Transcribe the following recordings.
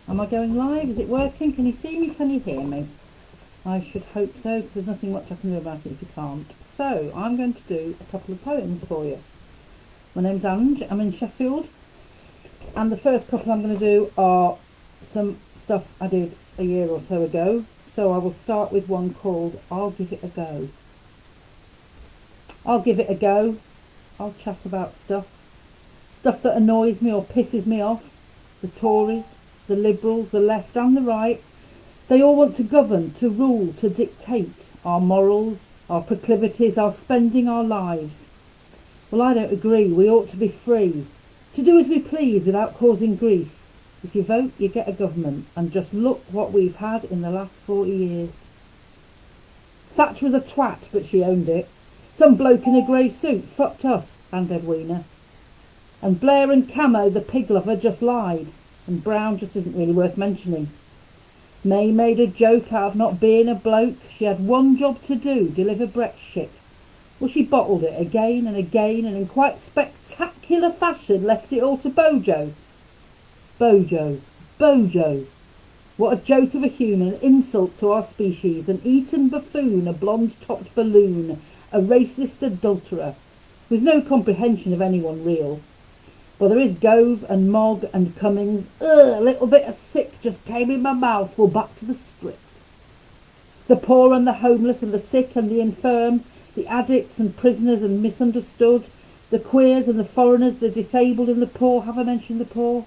Am I going live? Is it working? Can you see me? Can you hear me? I should hope so, because there's nothing much I can do about it if you can't. So, I'm going to do a couple of poems for you. My name's Ange, I'm in Sheffield, and the first couple I'm going to do are some stuff I did a year or so ago. So I will start with one called I'll Give It a Go. I'll give it a go. I'll chat about stuff that annoys me or pisses me off. The Tories, the Liberals, the left and the right, they all want to govern, to rule, to dictate our morals, our proclivities, our spending, our lives. Well, I don't agree. We ought to be free, to do as we please without causing grief. If you vote, you get a government, and just look what we've had in the last 40 years. Thatcher was a twat, but she owned it. Some bloke in a grey suit fucked us and Edwina. And Blair and Camo, the pig lover, just lied. And Brown just isn't really worth mentioning. May made a joke out of not being a bloke. She had one job to do, deliver Brexit. Well, she bottled it again and again, and in quite spectacular fashion left it all to Bojo. Bojo. What a joke of a human, an insult to our species, an Eton buffoon, a blonde-topped balloon, a racist adulterer, with no comprehension of anyone real. Well, there is Gove and Mogg and Cummings. A little bit of sick just came in my mouth. Well, back to the script. The poor and the homeless and the sick and the infirm, the addicts and prisoners and misunderstood, the queers and the foreigners, the disabled and the poor. Have I mentioned the poor?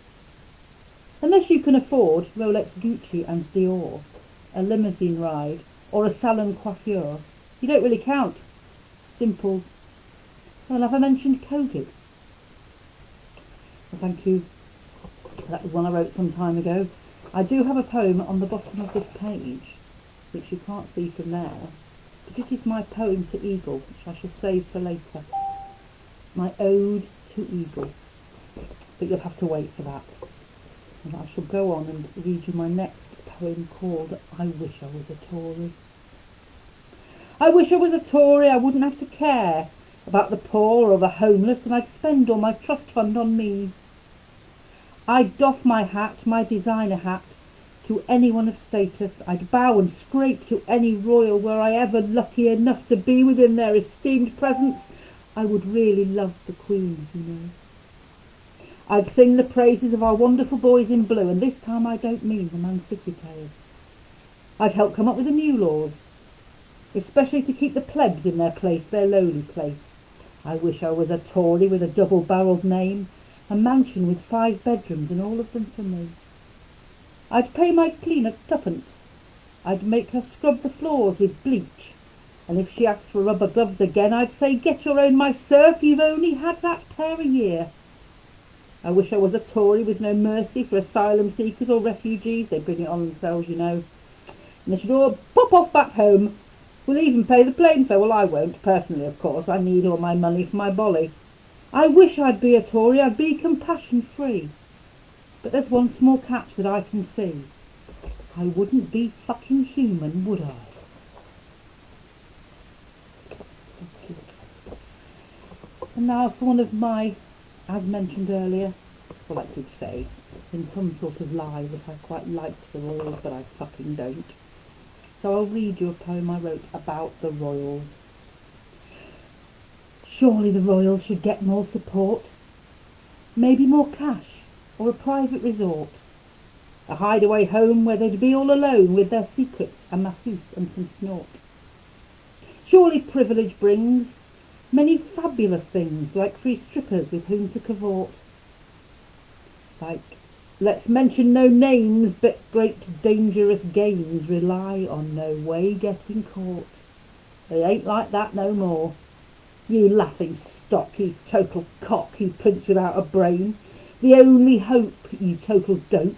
Unless you can afford Rolex, Gucci and Dior, a limousine ride or a salon coiffure, you don't really count. Simples. Well, have I mentioned COVID? Well, thank you. That was one I wrote some time ago. I do have a poem on the bottom of this page, which you can't see from there, but it is my poem to Eagle, which I shall save for later. My ode to Eagle. But you'll have to wait for that. And I shall go on and read you my next poem called I Wish I Was a Tory. I wish I was a Tory. I wouldn't have to care about the poor or the homeless, and I'd spend all my trust fund on me. I'd doff my hat, my designer hat, to anyone of status. I'd bow and scrape to any royal were I ever lucky enough to be within their esteemed presence. I would really love the Queen, you know. I'd sing the praises of our wonderful boys in blue, and this time I don't mean the Man City players. I'd help come up with the new laws, especially to keep the plebs in their place, their lowly place. I wish I was a Tory with a double-barrelled name, a mansion with 5 bedrooms and all of them for me. I'd pay my cleaner 2pence. I'd make her scrub the floors with bleach, and if she asked for rubber gloves again, I'd say, get your own, my serf, you've only had that pair a year. I wish I was a Tory with no mercy for asylum seekers or refugees. They bring it on themselves, you know. And they should all pop off back home. We'll even pay the plane fare. Well, I won't, personally, of course. I need all my money for my bolly. I wish I'd be a Tory. I'd be compassion-free. But there's one small catch that I can see. I wouldn't be fucking human, would I? And now for one of my, as mentioned earlier, well, I did say in some sort of lie that I quite liked the Royals, but I fucking don't. So I'll read you a poem I wrote about the Royals. Surely the Royals should get more support. Maybe more cash or a private resort. A hideaway home where they'd be all alone with their secrets, a masseuse and some snort. Surely privilege brings many fabulous things, like free strippers with whom to cavort. Like, let's mention no names, but great dangerous games rely on no way getting caught. They ain't like that no more. You laughing stock, you total cock, you prince without a brain. The only hope, you total dope,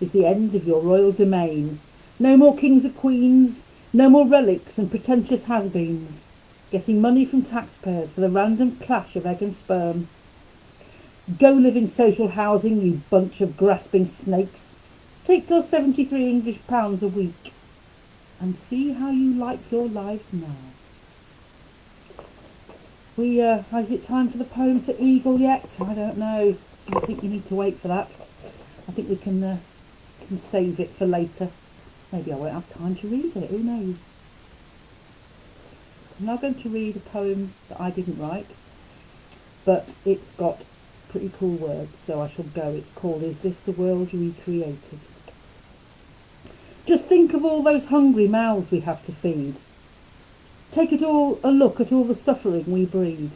is the end of your royal domain. No more kings or queens, no more relics and pretentious has-beens, getting money from taxpayers for the random clash of egg and sperm. Go live in social housing, you bunch of grasping snakes. Take your 73 English pounds a week and see how you like your lives now. Is it time for the poem to Eagle yet? I don't know. I think you need to wait for that. I think we can can save it for later. Maybe I won't have time to read it, who knows. I'm now going to read a poem that I didn't write, but it's got pretty cool words, so I shall go. It's called Is This the World We Created? Just think of all those hungry mouths we have to feed. Take a look at all the suffering we breed.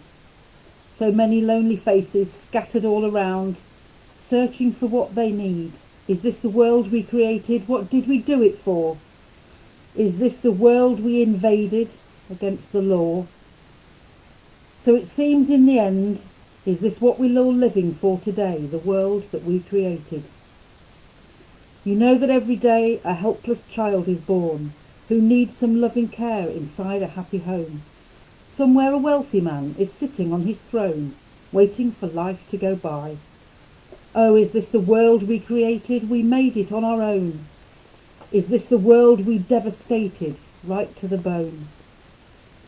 So many lonely faces scattered all around, searching for what they need. Is this the world we created? What did we do it for? Is this the world we invaded against the law? So it seems in the end, is this what we're all living for today, the world that we created? You know that every day a helpless child is born, who needs some loving care inside a happy home. Somewhere a wealthy man is sitting on his throne, waiting for life to go by. Oh, is this the world we created? We made it on our own. Is this the world we devastated, right to the bone?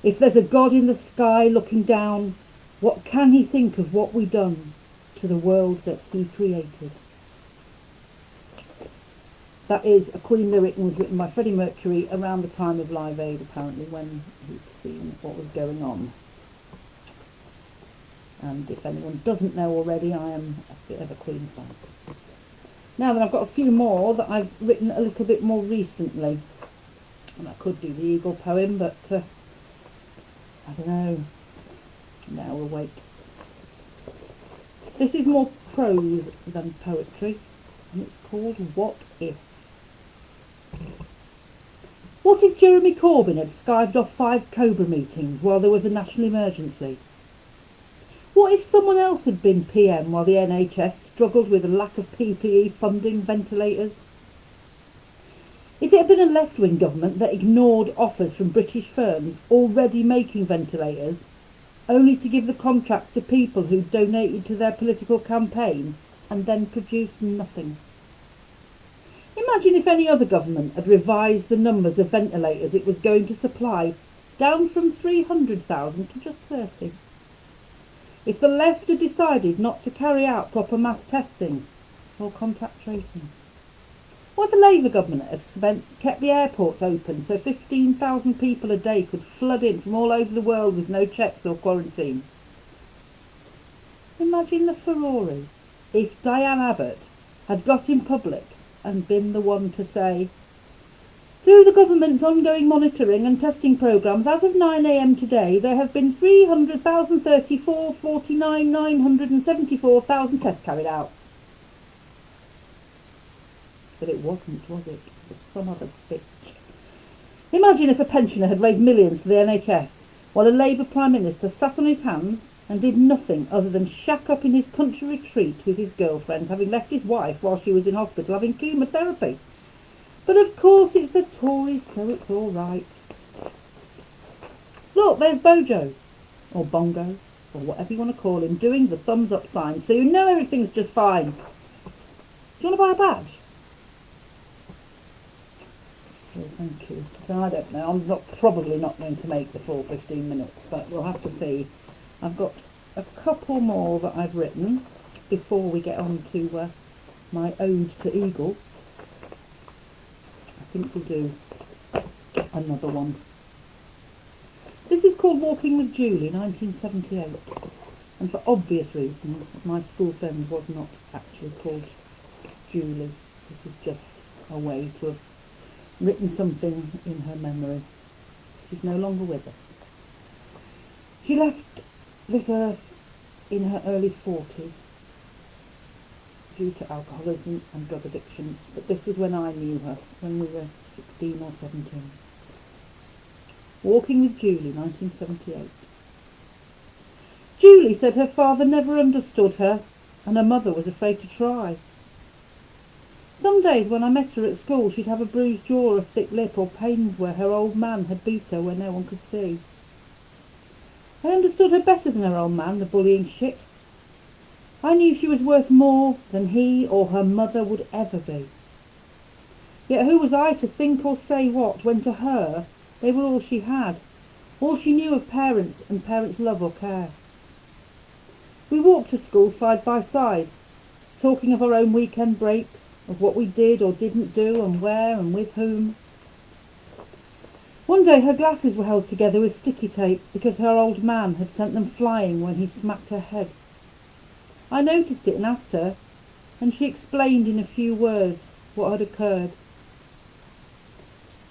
If there's a God in the sky looking down, what can he think of what we done to the world that he created? That is a Queen lyric and was written by Freddie Mercury around the time of Live Aid, apparently, when he'd seen what was going on. And if anyone doesn't know already, I am a bit of a Queen fan. Now then, I've got a few more that I've written a little bit more recently. And I could do the Eagle poem, but I don't know. Now we'll wait. This is more prose than poetry, and it's called What If? What if Jeremy Corbyn had skived off 5 Cobra meetings while there was a national emergency? What if someone else had been PM while the NHS struggled with a lack of PPE funding, ventilators? If it had been a left-wing government that ignored offers from British firms already making ventilators, only to give the contracts to people who donated to their political campaign and then produced nothing? Imagine if any other government had revised the numbers of ventilators it was going to supply down from 300,000 to just 30. If the left had decided not to carry out proper mass testing or contact tracing. What if a Labour government had kept the airports open so 15,000 people a day could flood in from all over the world with no checks or quarantine? Imagine the furore if Diane Abbott had got in public and been the one to say, through the government's ongoing monitoring and testing programmes, as of 9 a.m. today, there have been 300,034,974,000 tests carried out. But it wasn't, was it? It was some other bitch. Imagine if a pensioner had raised millions for the NHS, while a Labour Prime Minister sat on his hands and did nothing other than shack up in his country retreat with his girlfriend, having left his wife while she was in hospital having chemotherapy. But of course it's the Tories, so it's all right. Look, there's Bojo, or Bongo, or whatever you want to call him, doing the thumbs up sign, so you know everything's just fine. Do you want to buy a badge? Oh, thank you. So I don't know, I'm probably not going to make the full 15 minutes, but we'll have to see. I've got a couple more that I've written before we get on to my ode to Eagle. I think we'll do another one. This is called Walking with Julie, 1978. And for obvious reasons, my school friend was not actually called Julie. This is just a way to have written something in her memory. She's no longer with us. She left this earth in her early 40s due to alcoholism and drug addiction, but this was when I knew her, when we were 16 or 17. Walking with Julie, 1978. Julie said her father never understood her and her mother was afraid to try. Some days when I met her at school she'd have a bruised jaw, a thick lip, or pains where her old man had beat her where no one could see. I understood her better than her old man, the bullying shit. I knew she was worth more than he or her mother would ever be. Yet who was I to think or say what, when to her they were all she had, all she knew of parents and parents' love or care. We walked to school side by side, talking of our own weekend breaks, of what we did or didn't do and where and with whom. One day her glasses were held together with sticky tape because her old man had sent them flying when he smacked her head. I noticed it and asked her, and she explained in a few words what had occurred.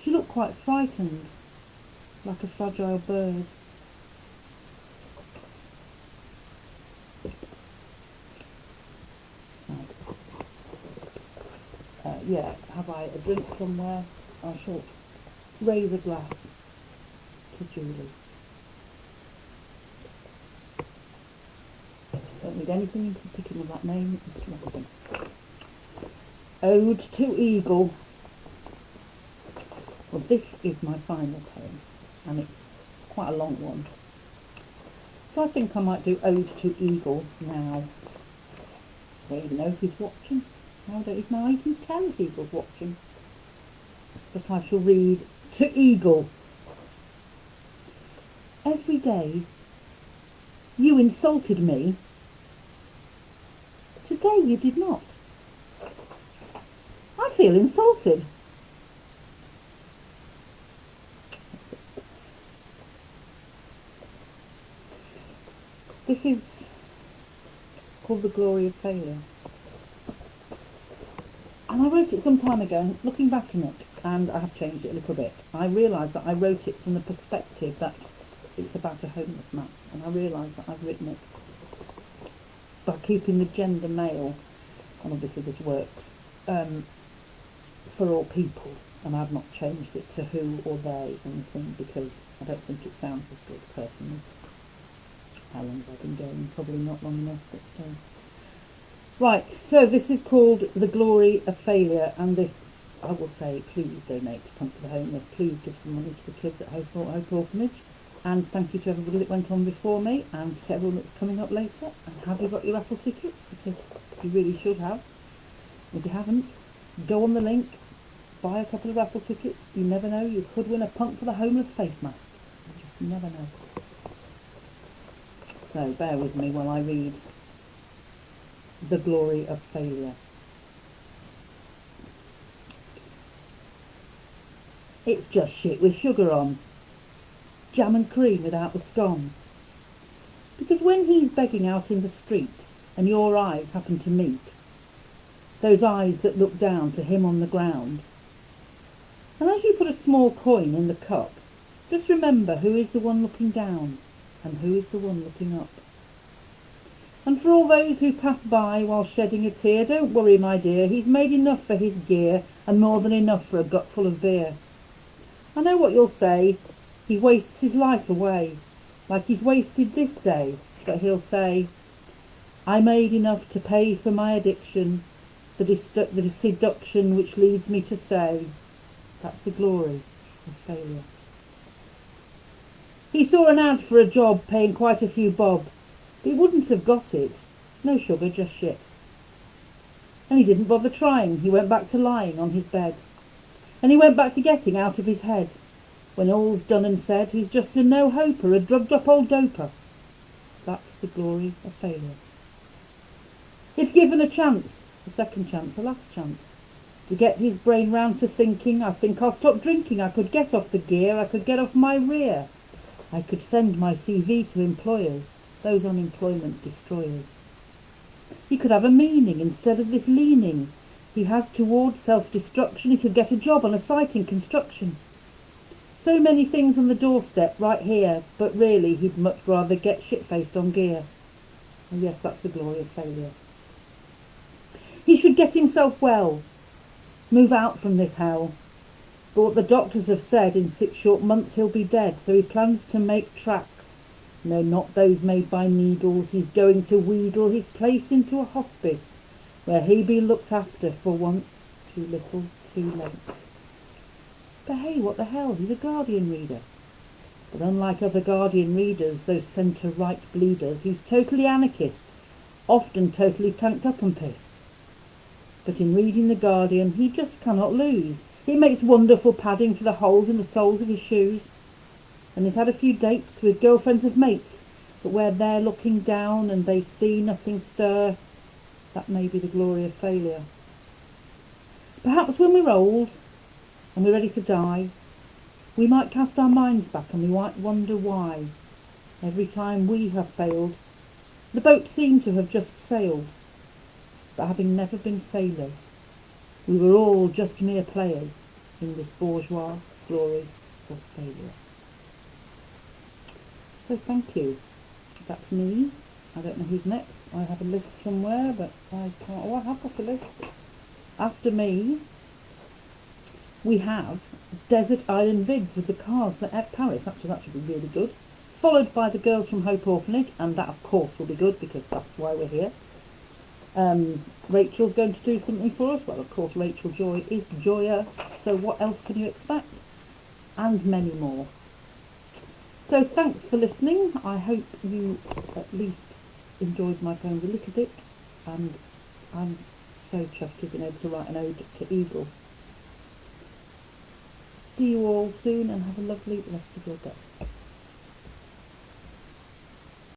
She looked quite frightened, like a fragile bird. Sad. Have I a drink somewhere? I shall raise a glass to Julie. Don't read anything into the picking of that name. Ode to Eagle. Well, this is my final poem, and it's quite a long one. So I think I might do Ode to Eagle now. I don't even know if he's watching. I don't even know I can tell if Eagle's watching. But I shall read to Eagle. Every day you insulted me. Today you did not. I feel insulted. This is called The Glory of Failure. And I wrote it some time ago, and looking back on it, and I have changed it a little bit, I realised that I wrote it from the perspective that it's about a homeless man, and I realised that I've written it by keeping the gender male, and obviously this works, for all people, and I've not changed it to who or they or anything, because I don't think it sounds as good personally. How long have I been going? Probably not long enough, but still. Right, so this is called The Glory of Failure, and this, I will say, please donate to Pump for the Homeless, please give some money to the kids at Hope Orphanage, and thank you to everybody that went on before me, and to everyone that's coming up later. And have you got your raffle tickets? Because you really should have. If you haven't, go on the link, buy a couple of raffle tickets. You never know, you could win a Pump for the Homeless face mask. You just never know. So bear with me while I read The Glory of Failure. It's just shit with sugar on. Jam and cream without the scone. Because when he's begging out in the street and your eyes happen to meet, those eyes that look down to him on the ground, and as you put a small coin in the cup, just remember who is the one looking down and who is the one looking up. And for all those who pass by while shedding a tear, don't worry, my dear, he's made enough for his gear and more than enough for a gutful of beer. I know what you'll say, he wastes his life away, like he's wasted this day, but he'll say, I made enough to pay for my addiction, the seduction which leads me to say, that's the glory of failure. He saw an ad for a job paying quite a few bob. He wouldn't have got it. No sugar, just shit. And he didn't bother trying. He went back to lying on his bed. And he went back to getting out of his head. When all's done and said, he's just a no-hoper, a drugged-up old doper. That's the glory of failure. If given a chance, a second chance, a last chance, to get his brain round to thinking, I think I'll stop drinking, I could get off the gear, I could get off my rear. I could send my CV to employers, those unemployment destroyers. He could have a meaning instead of this leaning he has towards self-destruction. He could get a job on a site in construction. So many things on the doorstep right here, but really he'd much rather get shit-faced on gear. And yes, that's the glory of failure. He should get himself well, move out from this hell. But what the doctors have said, in 6 short months he'll be dead, so he plans to make tracks. No, not those made by needles. He's going to wheedle his place into a hospice, where he be looked after for once, too little, too late. But hey, what the hell, he's a Guardian reader. But unlike other Guardian readers, those centre-right bleeders, he's totally anarchist, often totally tanked up and pissed. But in reading The Guardian, he just cannot lose. It makes wonderful padding for the holes in the soles of his shoes. And he's had a few dates with girlfriends of mates, but where they're looking down and they see nothing stir, that may be the glory of failure. Perhaps when we're old and we're ready to die, we might cast our minds back and we might wonder why, every time we have failed, the boat seemed to have just sailed. But having never been sailors, we were all just mere players in this bourgeois glory of failure. So thank you. That's me. I don't know who's next. I have a list somewhere, but I can't. Oh, I have got a list. After me, we have Desert Island Vids with the cars at Paris. Actually, that should be really good. Followed by the Girls from Hope Orphanage, and that, of course, will be good because that's why we're here. Rachel's going to do something for us. Well, of course, Rachel Joy is joyous. So what else can you expect? And many more. So thanks for listening. I hope you at least enjoyed my poems a little bit, and I'm so chuffed to have been able to write an ode to Eagle. See you all soon and have a lovely rest of your day.